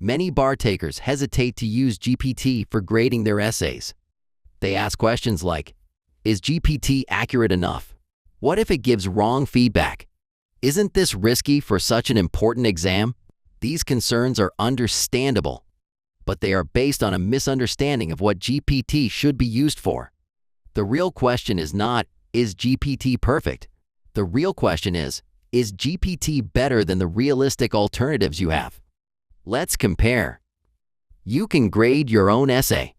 Many bar takers hesitate to use GPT for grading their essays. They ask questions like, is GPT accurate enough? What if it gives wrong feedback? Isn't this risky for such an important exam? These concerns are understandable, but they are based on a misunderstanding of what GPT should be used for. The real question is not, is GPT perfect? The real question is GPT better than the realistic alternatives you have? Let's compare. You can grade your own essay,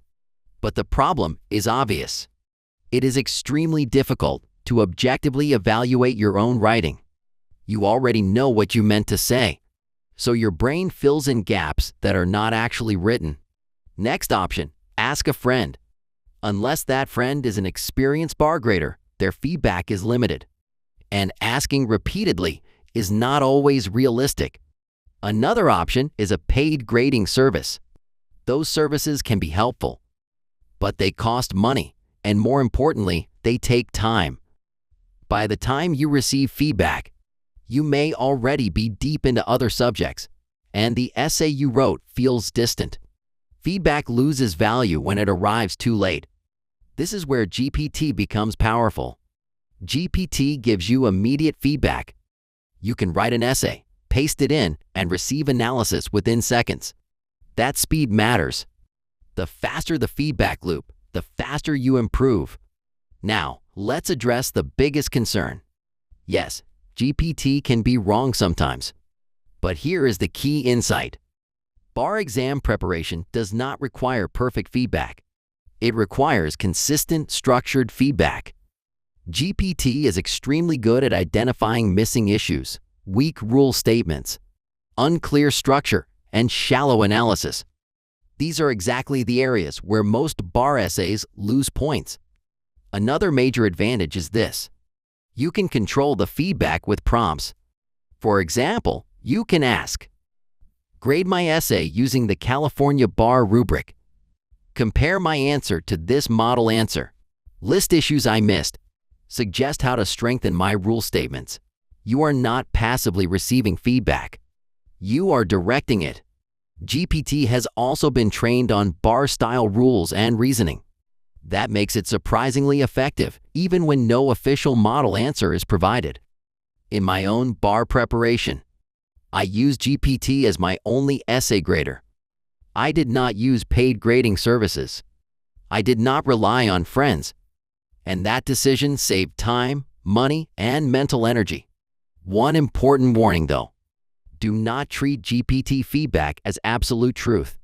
but the problem is obvious. It is extremely difficult to objectively evaluate your own writing. You already know what you meant to say, so your brain fills in gaps that are not actually written. Next option, ask a friend. Unless that friend is an experienced bar grader, their feedback is limited. And asking repeatedly is not always realistic. Another option is a paid grading service. Those services can be helpful, but they cost money, and more importantly, they take time. By the time you receive feedback, you may already be deep into other subjects, and the essay you wrote feels distant. Feedback loses value when it arrives too late. This is where GPT becomes powerful. GPT gives you immediate feedback. You can write an essay, paste it in, and receive analysis within seconds. That speed matters. The faster the feedback loop, the faster you improve. Now, let's address the biggest concern. Yes, GPT can be wrong sometimes. But here is the key insight. Bar exam preparation does not require perfect feedback. It requires consistent, structured feedback. GPT is extremely good at identifying missing issues, weak rule statements, unclear structure, and shallow analysis. These are exactly the areas where most bar essays lose points. Another major advantage is this. You can control the feedback with prompts. For example, you can ask, grade my essay using the California Bar rubric. Compare my answer to this model answer. List issues I missed. Suggest how to strengthen my rule statements. You are not passively receiving feedback. You are directing it. GPT has also been trained on bar-style rules and reasoning. That makes it surprisingly effective, even when no official model answer is provided. In my own bar preparation, I use GPT as my only essay grader. I did not use paid grading services. I did not rely on friends. And that decision saved time, money, and mental energy. One important warning though. Do not treat GPT feedback as absolute truth.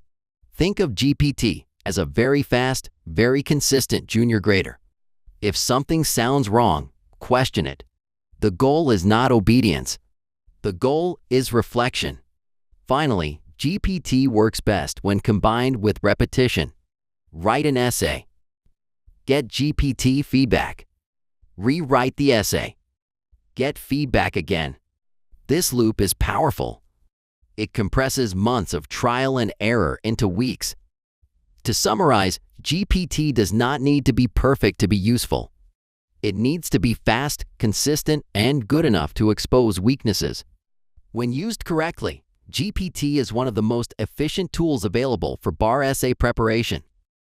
Think of GPT as a very fast, very consistent junior grader. If something sounds wrong, question it. The goal is not obedience. The goal is reflection. Finally, GPT works best when combined with repetition. Write an essay. Get GPT feedback. Rewrite the essay. Get feedback again. This loop is powerful. It compresses months of trial and error into weeks. To summarize, GPT does not need to be perfect to be useful. It needs to be fast, consistent, and good enough to expose weaknesses. When used correctly, GPT is one of the most efficient tools available for bar essay preparation.